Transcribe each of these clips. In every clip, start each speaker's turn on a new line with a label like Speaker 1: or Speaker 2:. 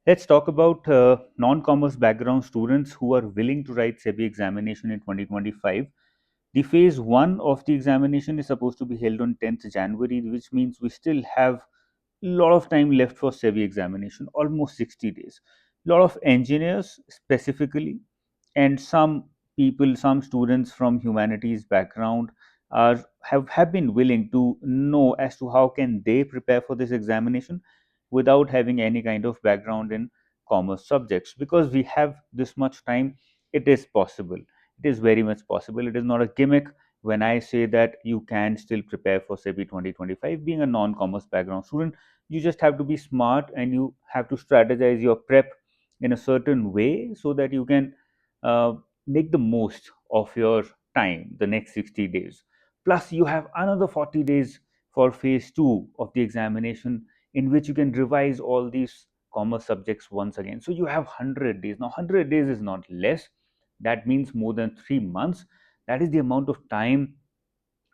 Speaker 1: Let's talk about non-commerce background students who are willing to write SEBI examination in 2025. The phase 1 of the examination is supposed to be held on 10th January, which means we still have a lot of time left for SEBI examination, almost 60 days. A lot of engineers specifically, and some people, some students from humanities background have been willing to know as to how can they prepare for this examination without having any kind of background in commerce subjects. Because we have this much time, it is possible, it is very much possible, it is not a gimmick when I say that you can still prepare for SEBI 2025 being a non-commerce background student. You just have to be smart and you have to strategize your prep in a certain way so that you can uh, make the most of your time the next 60 days. Plus you have another 40 days for phase 2 of the examination, in which you can revise all these commerce subjects once again. So you have 100 days. Now 100 days is not less, that means more than 3 months. That is the amount of time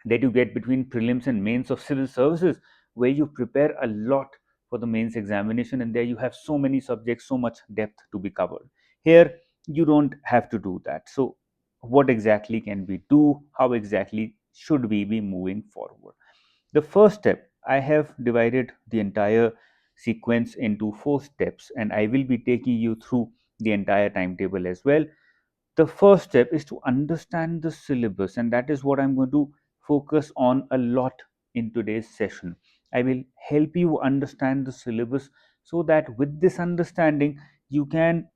Speaker 1: that you get between prelims and mains of civil services, where you prepare a lot for the mains examination, and there you have so many subjects, so much depth to be covered. Here you don't have to do that. So what exactly can we do? How exactly should we be moving forward? The first step, I have divided the entire sequence into 4 steps, and I will be taking you through the entire timetable as well. The first step is to understand the syllabus, and that is what I'm going to focus on a lot in today's session. I will help you understand the syllabus so that with this understanding you can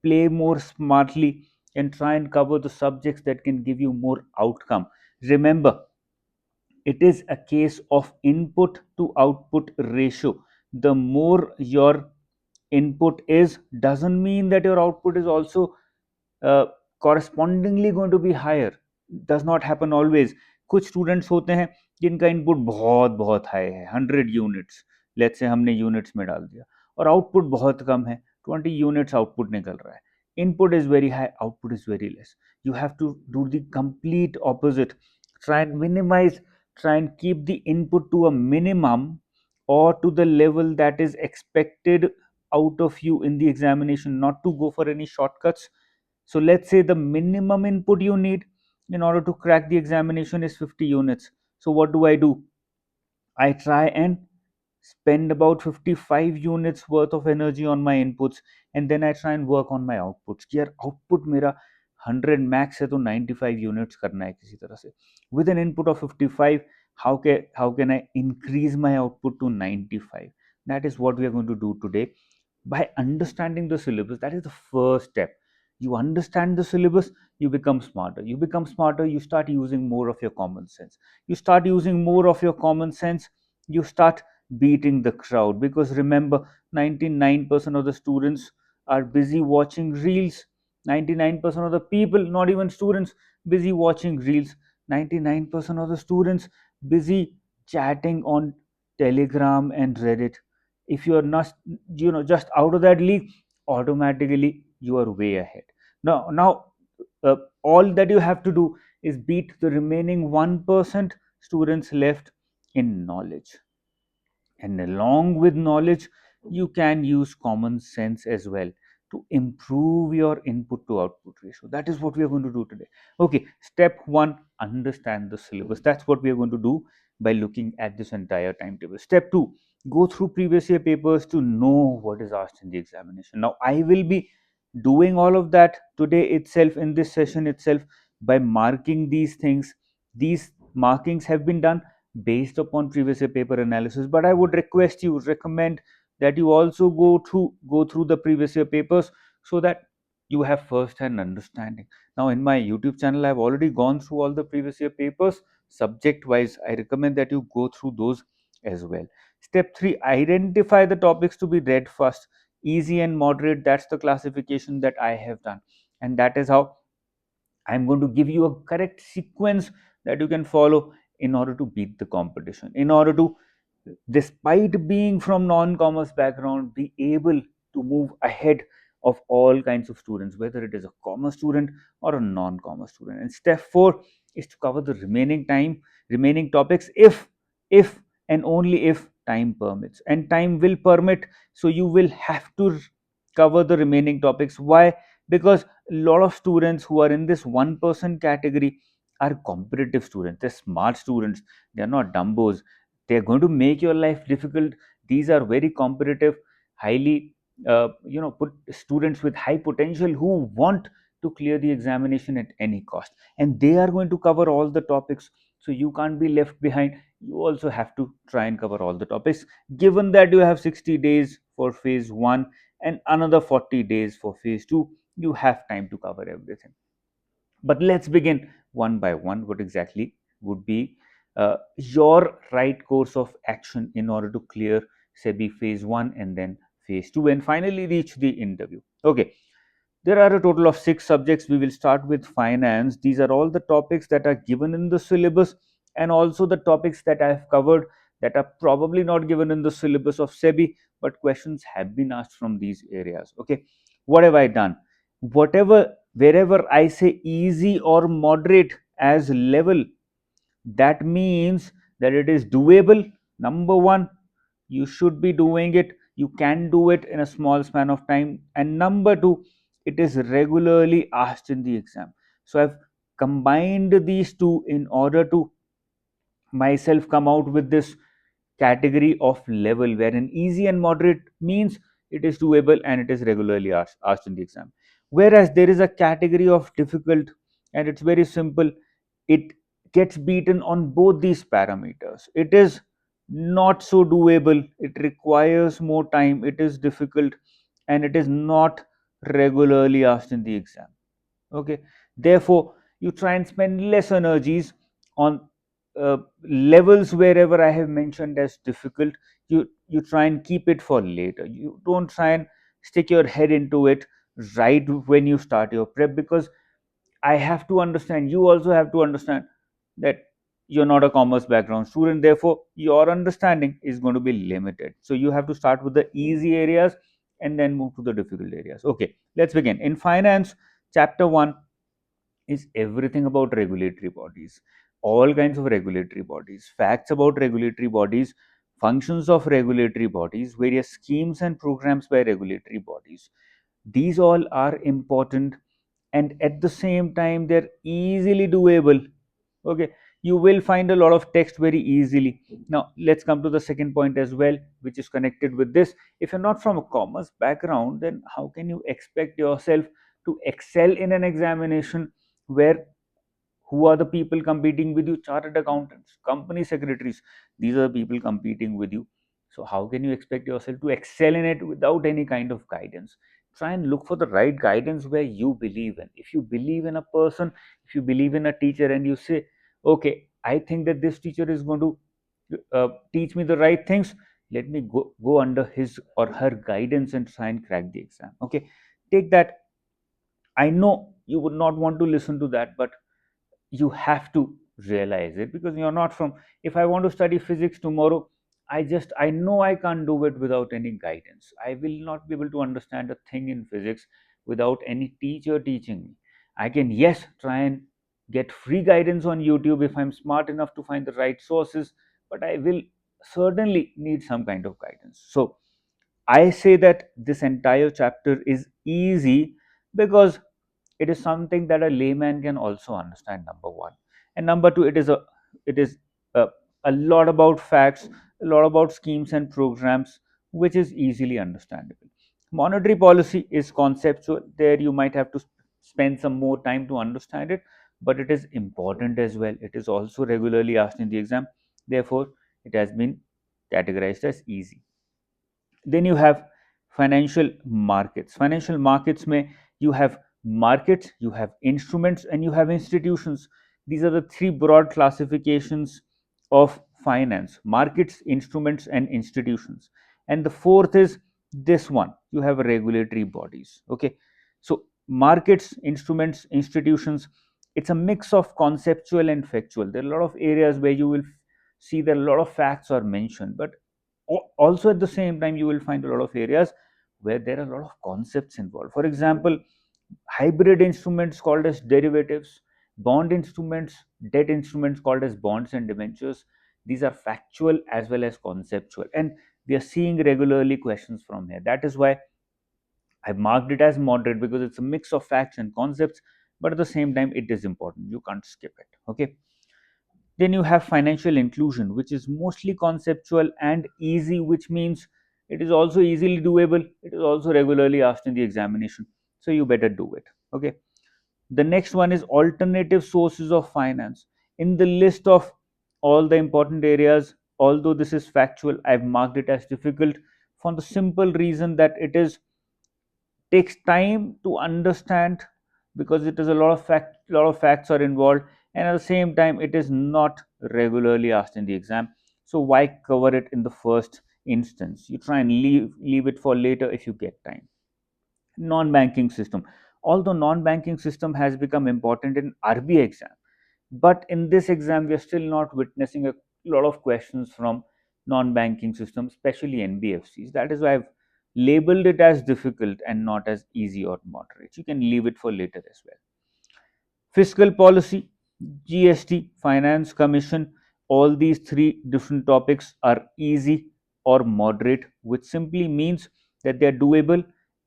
Speaker 1: play more smartly and try and cover the subjects that can give you more outcome. Remember, it is a case of input to output ratio. The more your input is, doesn't mean that your output is also uh, correspondingly going to be higher. Does not happen always. कुछ students होते हैं जिनका input बहुत बहुत high है, 100 units, let's say हमने units में डाल दिया, और आउटपुट बहुत कम है, 20 यूनिट्स आउटपुट निकल रहा है. Input is very high, output is very less. You have to do the complete opposite. Try and minimize, try and keep the input to a minimum or to the level that is expected out of you in the examination, not to go for any shortcuts. So let's say the minimum input you need in order to crack the examination is 50 units. So what do? I try and spend about 55 units worth of energy on my inputs, and then I try and work on my outputs कि यार output मेरा 100 max है तो 95 units करना है किसी तरह से. With an input of 55, how can I increase my output to 95? That is what we are going to do today. By understanding the syllabus, that is the first step. You understand the syllabus, you become smarter. You become smarter, you start using more of your common sense. You start using more of your common sense, you start beating the crowd. Because remember, 99% of the students are busy watching reels. 99% of the people, not even students, busy watching reels. 99% of the students busy chatting on Telegram and Reddit. If you are not, just out of that league, automatically you are way ahead. Now, all that you have to do is beat the remaining 1% students left in knowledge. And along with knowledge, you can use common sense as well to improve your input to output ratio. That is what we are going to do today. Okay, step 1, understand the syllabus. That's what we are going to do by looking at this entire timetable. Step 2, go through previous year papers to know what is asked in the examination. Now I will be doing all of that today itself, in this session itself, by marking these things. These markings have been done based upon previous year paper analysis, but I would recommend that you also go through the previous year papers so that you have first hand understanding. Now in my YouTube channel, I've already gone through all the previous year papers subject wise. I recommend that you go through those as well. Step 3, identify the topics to be read first. Easy and moderate, that's the classification that I have done, and that is how I'm going to give you a correct sequence that you can follow in order to beat the competition, in order to, despite being from non-commerce background, be able to move ahead of all kinds of students, whether it is a commerce student or a non-commerce student. And step 4 is to cover the remaining topics if and only if time permits, and time will permit, so you will have to cover the remaining topics. Why? Because a lot of students who are in this 1% category are competitive students, they're smart students, they're not dumbos, they're going to make your life difficult. These are very competitive, highly put students with high potential who want to clear the examination at any cost, and they are going to cover all the topics. So you can't be left behind, you also have to try and cover all the topics, given that you have 60 days for phase 1 and another 40 days for phase 2. You have time to cover everything. But let's begin one by one. What exactly would be your right course of action in order to clear SEBI phase 1 and then phase 2 and finally reach the interview? Okay, there are a total of 6 subjects. We will start with finance. These are all the topics that are given in the syllabus, and also the topics that I have covered that are probably not given in the syllabus of SEBI, but questions have been asked from these areas. Okay, what have I done? Whatever, wherever I say easy or moderate as level, that means that it is doable. Number one, you should be doing it, you can do it in a small span of time, and number two, it is regularly asked in the exam. So I've combined these two in order to myself come out with this category of level, wherein easy and moderate means it is doable and it is regularly asked in the exam, whereas there is a category of difficult, and it's very simple. It gets beaten on both these parameters. It is not so doable, it requires more time, it is difficult, and it is not regularly asked in the exam. Okay, therefore you try and spend less energies on levels wherever I have mentioned as difficult. You try and keep it for later. You don't try and stick your head into it right when you start your prep, because I have to understand, you also have to understand that you're not a commerce background student, therefore your understanding is going to be limited. So you have to start with the easy areas and then move to the difficult areas. Okay, let's begin. In finance, chapter 1 is everything about regulatory bodies, all kinds of regulatory bodies, facts about regulatory bodies, functions of regulatory bodies, various schemes and programs by regulatory bodies. These all are important, and at the same time they're easily doable. Okay, you will find a lot of text very easily. Now let's come to the second point as well, which is connected with this. If you're not from a commerce background, then how can you expect yourself to excel in an examination where, who are the people competing with you? Chartered accountants, company secretaries, these are the people competing with you. So how can you expect yourself to excel in it without any kind of guidance? Try and look for the right guidance where you believe in. If you believe in a person, if you believe in a teacher, and you say, okay, I think that this teacher is going to teach me the right things, let me go under his or her guidance and try and crack the exam. Okay, take that. I know you would not want to listen to that, but you have to realize it, because you're not from, if I want to study physics tomorrow, I know I can't do it without any guidance. I will not be able to understand a thing in physics without any teacher teaching me. I can, yes, try and get free guidance on YouTube if I'm smart enough to find the right sources, but I will certainly need some kind of guidance. So I say that this entire chapter is easy because it is something that a layman can also understand, number one, and number two, it is a lot about facts, a lot about schemes and programs, which is easily understandable. Monetary policy is conceptual, there you might have to spend some more time to understand it, but it is important as well. It is also regularly asked in the exam, therefore it has been categorized as easy. Then you have financial markets. Financial markets may, you have markets, you have instruments, and you have institutions. These are the three broad classifications of finance: markets, instruments, and institutions. And the fourth is this one, you have regulatory bodies. Okay, so markets, instruments, institutions, it's a mix of conceptual and factual. There are a lot of areas where you will see that a lot of facts are mentioned, but also at the same time you will find a lot of areas where there are a lot of concepts involved. For example, hybrid instruments called as derivatives, bond instruments, debt instruments called as bonds and debentures, These are factual as well as conceptual, and we are seeing regularly questions from here. That is why I've marked it as moderate, because it's a mix of facts and concepts, but at the same time, it is important. You can't skip it. Okay. Then you have financial inclusion, which is mostly conceptual and easy, which means it is also easily doable. It is also regularly asked in the examination. So you better do it. Okay. The next one is alternative sources of finance. In the list of all the important areas, although this is factual, I've marked it as difficult for the simple reason that it is takes time to understand, because it is a lot of facts are involved, and at the same time it is not regularly asked in the exam. So why cover it in the first instance? You try and leave it for later if you get time. Non-banking system. Although non-banking system has become important in RBI exam, but in this exam we are still not witnessing a lot of questions from non-banking systems, especially NBFCs. That is why I've labeled it as difficult and not as easy or moderate. You can leave it for later as well. Fiscal policy, GST, finance commission, all these three different topics are easy or moderate, which simply means that they are doable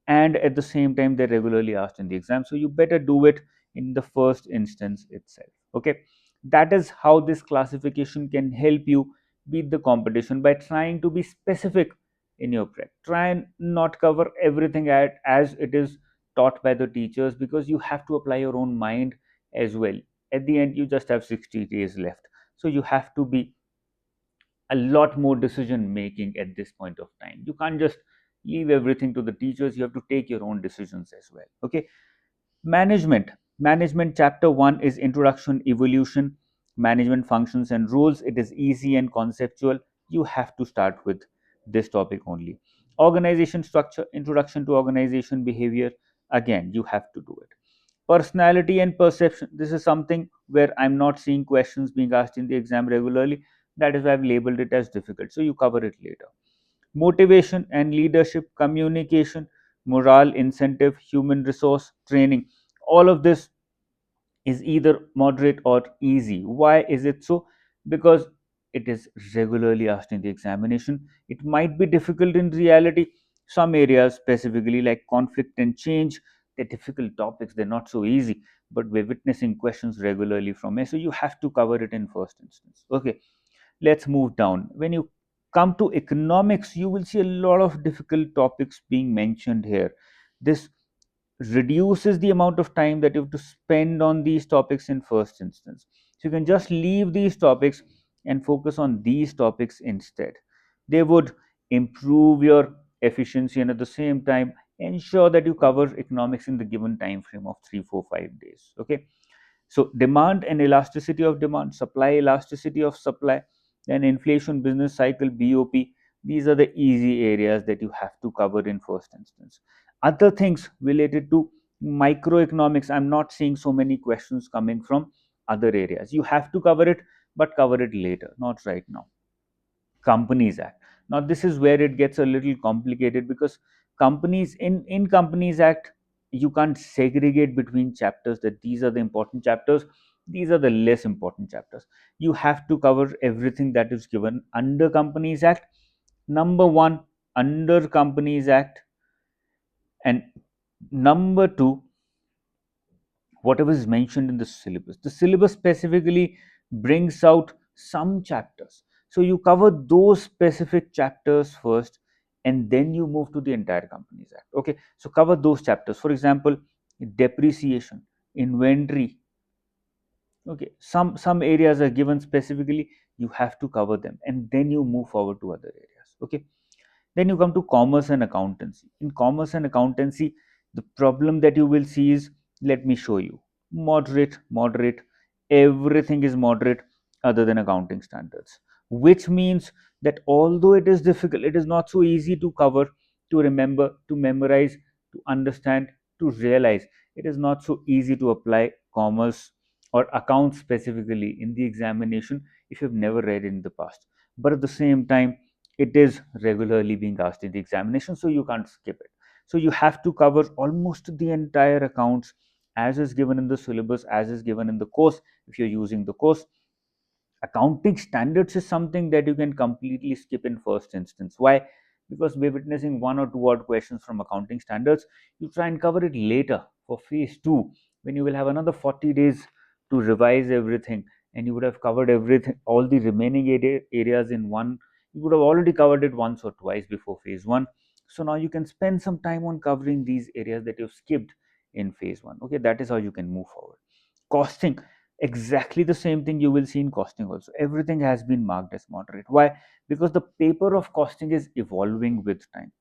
Speaker 1: and at the same time they're regularly asked in the exam. So you better do it in the first instance itself. Okay, that is how this classification can help you beat the competition, by trying to be specific in your prep. Try and not cover everything as it is taught by the teachers, because you have to apply your own mind as well. At the end, you just have 60 days left. So you have to be a lot more decision making at this point of time. You can't just leave everything to the teachers. You have to take your own decisions as well. Okay. Management chapter 1 is introduction, evolution, management functions and rules. It is easy and conceptual. You have to start with this topic only. Organization structure, introduction to organization behavior. Again, you have to do it. Personality and perception, this is something where I'm not seeing questions being asked in the exam regularly. That is why I've labeled it as difficult. So you cover it later. Motivation and leadership, communication, morale, incentive, human resource, training, all of this is either moderate or easy. Why is it so? Because it is regularly asked in the examination. It might be difficult in reality. Some areas, specifically like conflict and change, they're difficult topics, they're not so easy, but we're witnessing questions regularly from here. So you have to cover it in first instance. Okay, let's move down. When you come to economics, you will see a lot of difficult topics being mentioned here. This reduces the amount of time that you have to spend on these topics in first instance. So you can just leave these topics and focus on these topics instead. They would improve your efficiency and at the same time ensure that you cover economics in the given time frame of 3, 4, 5 days. Okay. So demand and elasticity of demand, supply elasticity of supply, then inflation, business cycle, BOP. These are the easy areas that you have to cover in first instance. Other things related to microeconomics, I'm not seeing so many questions coming from other areas. You have to cover it, but cover it later, not right now. Companies Act. Now this is where it gets a little complicated, because companies in Companies Act, you can't segregate between chapters that these are the important chapters, these are the less important chapters. You have to cover everything that is given under Companies Act. Number 1, under Companies Act, and number 2, whatever is mentioned in the syllabus. The syllabus specifically brings out some chapters. So you cover those specific chapters first, and then you move to the entire Companies Act. Okay, so cover those chapters. For example, depreciation, inventory. Okay, some areas are given specifically. You have to cover them, and then you move forward to other areas. Okay. Then you come to commerce and accountancy. In commerce and accountancy, the problem that you will see is, let me show you, moderate, everything is moderate other than accounting standards, which means that although it is difficult, it is not so easy to cover, to remember, to memorize, to understand, to realize. It is not so easy to apply commerce or accounts specifically in the examination if you've never read in the past. But at the same time, it is regularly being asked in the examination, so you can't skip it. So you have to cover almost the entire accounts as is given in the syllabus, as is given in the course if you're using the course. Accounting standards is something that you can completely skip in first instance. Why? Because we're witnessing one or two odd questions from accounting standards. You try and cover it later for phase 2, when you will have another 40 days to revise everything, and you would have covered everything, all the remaining areas in one. You would have already covered it once or twice before phase 1. So now you can spend some time on covering these areas that you've skipped in phase 1. Okay, that is how you can move forward. Costing, exactly the same thing you will see in costing also. Everything has been marked as moderate. Why? Because the paper of costing is evolving with time.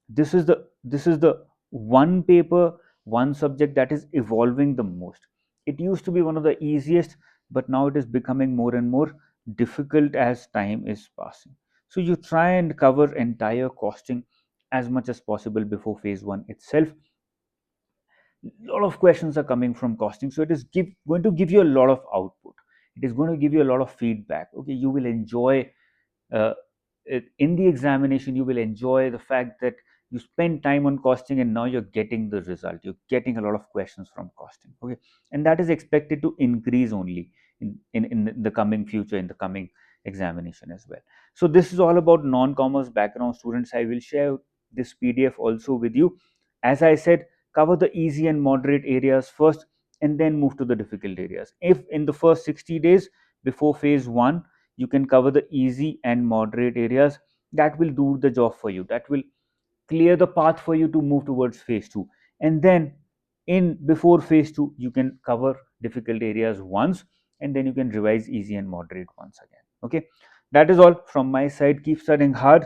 Speaker 1: This is the one paper, one subject that is evolving the most. It used to be one of the easiest, but now it is becoming more and more difficult as time is passing. So you try and cover entire costing as much as possible before phase 1 itself. Lot of questions are coming from costing, so it is going to give you a lot of output. It is going to give you a lot of feedback. Okay, you will enjoy uh, in the examination. You will enjoy the fact that you spend time on costing and now you're getting the result. You're getting a lot of questions from costing. Okay, and that is expected to increase only in the coming future, in the coming examination as well. So this is all about non-commerce background students. I will share this PDF also with you. As I said, cover the easy and moderate areas first, and then move to the difficult areas. If in the first 60 days before phase 1 you can cover the easy and moderate areas, that will do the job for you. That will clear the path for you to move towards phase 2. And then in before phase 2 you can cover difficult areas once, and then you can revise easy and moderate once again. Okay, that is all from my side. Keep studying hard.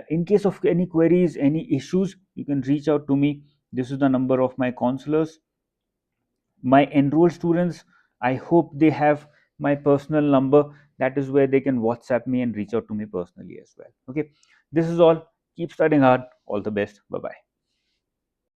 Speaker 1: In case of any queries, any issues, you can reach out to me. This is the number of my counselors. My enrolled students, I hope they have my personal number. That is where they can WhatsApp me and reach out to me personally as well. Okay, this is all. Keep studying hard. All the best. Bye bye.